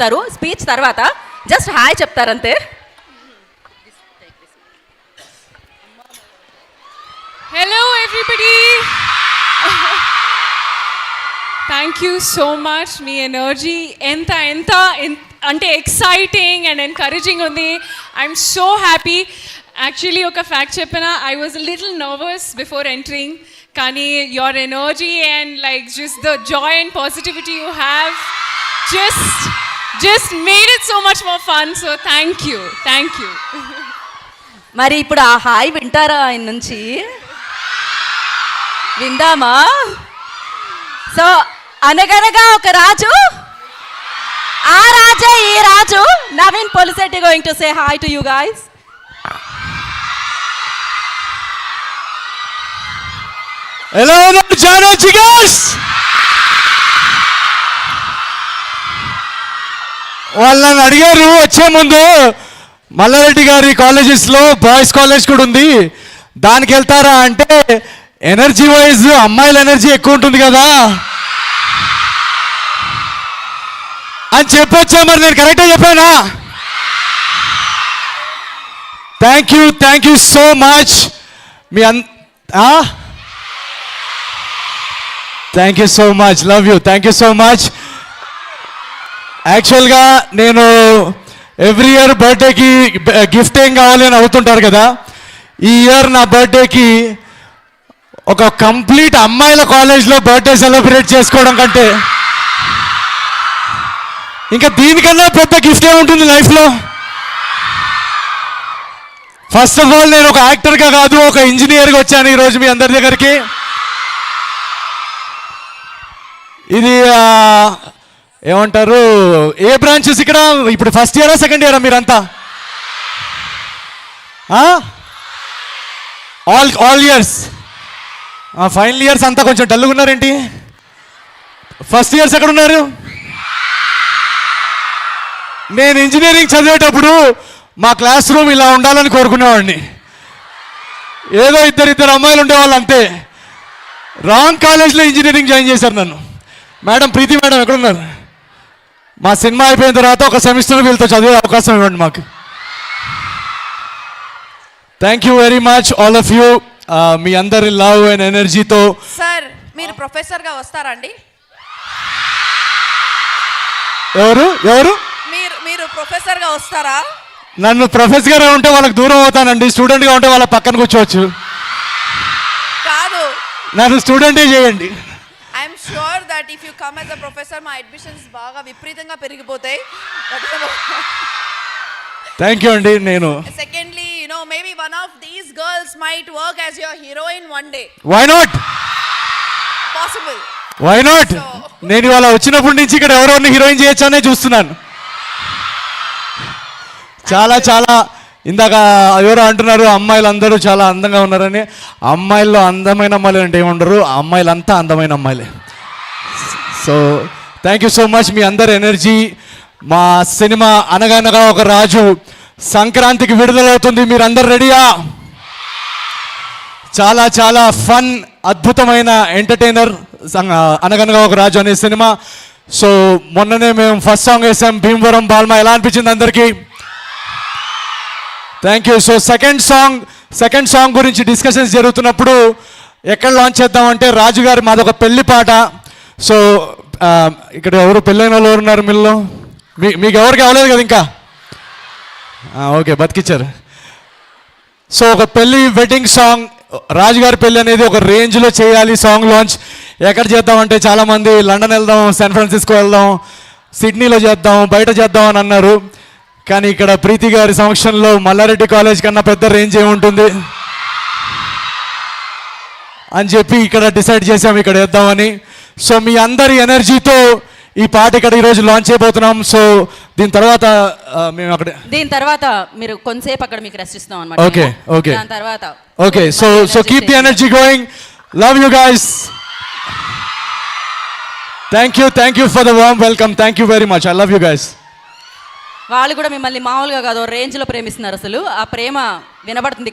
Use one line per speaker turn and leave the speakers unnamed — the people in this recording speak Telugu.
చెప్తారు స్పీచ్ తర్వాత, జస్ట్ హాయ్ చెప్తారంతే.
Hello everybody, thank you so much. మీ ఎనర్జీ ఎంత ఎంత అంటే ఎక్సైటింగ్ అండ్ ఎంకరేజింగ్ ఉంది. I'm so happy. యాక్చువల్లీ ఒక ఫ్యాక్ట్ చెప్పిన, I was little nervous before entering, కానీ your energy and like just the joy and positivity you have just made it so much more fun. So thank you.
మరి ఇప్పుడు ఆ హాయ్ వింటారా ఆయన నుంచి? విందామా? సో అనగనగా ఒక రాజు, ఆ రాజే ఈ Raju. Naveen Polishetty going to say hi to you guys.
ఎలా ఉన్నారు జానోజీ గైస్? వాళ్ళని అడిగారు వచ్చే ముందు, మల్లారెడ్డి గారి కాలేజెస్లో బాయ్స్ కాలేజ్ కూడా ఉంది, దానికి వెళ్తారా అంటే, ఎనర్జీ వైజ్ అమ్మాయిల ఎనర్జీ ఎక్కువ ఉంటుంది కదా అని చెప్పొచ్చా? మరి నేను కరెక్ట్గా చెప్పానా? Thank you so much. Me thank you so much, love you, thank you so much. యాక్చువల్గా నేను ఎవ్రీ ఇయర్ బర్త్డేకి గిఫ్ట్ ఏం కావాలి అని అవుతుంటారు కదా. ఈ ఇయర్ నా బర్త్డేకి ఒక కంప్లీట్ అమ్మాయిల కాలేజ్లో బర్త్డే సెలబ్రేట్ చేసుకోవడం కంటే ఇంకా దీనికన్నా పెద్ద గిఫ్ట్ ఏముంటుంది లైఫ్లో? ఫస్ట్ ఆఫ్ ఆల్ నేను ఒక యాక్టర్గా కాదు, ఒక ఇంజనీర్గా వచ్చాను ఈరోజు మీ అందరి దగ్గరికి. ఇది ఏమంటారు, ఏ బ్రాంచెస్ ఇక్కడ? ఇప్పుడు ఫస్ట్ ఇయరా సెకండ్ ఇయరా మీరంతా? All years. ఫైనల్ ఇయర్స్ అంతా కొంచెం డల్గా ఉన్నారేంటి? ఫస్ట్ ఇయర్స్ ఎక్కడ ఉన్నారు? నేను ఇంజనీరింగ్ చదివేటప్పుడు మా క్లాస్ రూమ్ ఇలా ఉండాలని కోరుకునేవాడిని. ఏదో ఇద్దరు అమ్మాయిలు ఉండేవాళ్ళు అంతే. రాంగ్ కాలేజ్లో ఇంజనీరింగ్ జాయిన్ చేశారు నన్ను. మేడం, ప్రీతి మేడం ఎక్కడున్నారు? మా సినిమా అయిపోయిన తర్వాత ఒక సెమిస్టర్ వీళ్ళతో చదివే అవకాశం ఇవ్వండి మాకు. Thank you very much all of you. మీ అందరి లవ్ అండ్ ఎనర్జీతో.
సార్, మీరు ప్రొఫెసర్గా వస్తారండి?
ఎవరు?
మీరు ప్రొఫెసర్గా వస్తారా?
నన్ను ప్రొఫెసర్గా ఉంటే వాళ్ళకి దూరం అవుతానండి, స్టూడెంట్గా ఉంటే వాళ్ళ పక్కన కూర్చోవచ్చు.
కాదు,
నన్ను స్టూడెంటే చేయండి.
I'm sure that if you come as a professor మా అడ్మిషన్స్ బాగా విపరీతంగా పెరిగిపోతాయి.
థ్యాంక్ యూ అండి. నేను
secondly, maybe one of these girls might work as your heroine one day.
Why not?
Possible.
Why not? నేను ఇవాళ వచ్చినప్పటి నుంచి ఇక్కడ ఎవరెవరిని హీరోయిన్ చేయొచ్చానే చూస్తున్నాను. చాలా ఇందాక ఎవరో అంటున్నారు అమ్మాయిలు అందరూ చాలా అందంగా ఉన్నారని. అమ్మాయిల్లో అందమైన అమ్మాయిలు అంటే ఏముండరు, అమ్మాయిలంతా అందమైన అమ్మాయిలే. So thank you so much. మీ అందరి ఎనర్జీ. మా సినిమా అనగనగా ఒక రాజు సంక్రాంతికి విడుదలవుతుంది. మీరు అందరు రెడీయా? చాలా ఫన్, అద్భుతమైన ఎంటర్టైనర్ అనగనగా ఒక రాజు అనే సినిమా. సో మొన్ననే మేము ఫస్ట్ సాంగ్ వేసాం, భీమవరం బాల్మా. ఎలా అనిపించింది అందరికీ? Thank you. So second song గురించి డిస్కషన్స్ జరుగుతున్నప్పుడు ఎక్కడ లాంచ్ చేద్దామంటే, రాజుగారి మాదొక పెళ్లి పాట. సో ఇక్కడ ఎవరు పెళ్ళైన వాళ్ళు ఉన్నారు మీలో? మీకు ఎవరికి అవ్వలేదు కదా ఇంకా? ఓకే, బతికిచ్చారు. సో ఒక పెళ్ళి వెడ్డింగ్ సాంగ్, రాజుగారి పెళ్ళి అనేది ఒక రేంజ్లో చేయాలి. సాంగ్ లాంచ్ ఎక్కడ చేద్దామంటే చాలామంది లండన్ వెళ్దాం, శాన్ ఫ్రాన్సిస్కో వెళ్దాం, సిడ్నీలో చేద్దాం, బయట చేద్దాం అని అన్నారు. కానీ ఇక్కడ ప్రీతి గారి సమక్షంలో మల్లారెడ్డి కాలేజ్ కన్నా పెద్ద రేంజ్ ఏముంటుంది అని చెప్పి ఇక్కడ డిసైడ్ చేసాం ఇక్కడ వేద్దామని. సో మీ అందరి ఎనర్జీతో ఈ పాట ఇక్కడ ఈరోజు లాంచ్ చేయబోతున్నాం. సో దీని తర్వాత
మీరు కొంతసేపు అక్కడ మీకు రెస్ట్ ఇస్తాం అన్నమాట.
ఓకే
దాని తర్వాత
okay. So keep the energy going. Love you guys. Thank you for the warm welcome. Thank you very much. I love you guys.
వాళ్ళు కూడా మిమ్మల్ని మామూలుగా కాదు రేంజ్లో ప్రేమిస్తున్నారు. అసలు ఆ ప్రేమ వినబడుతుంది.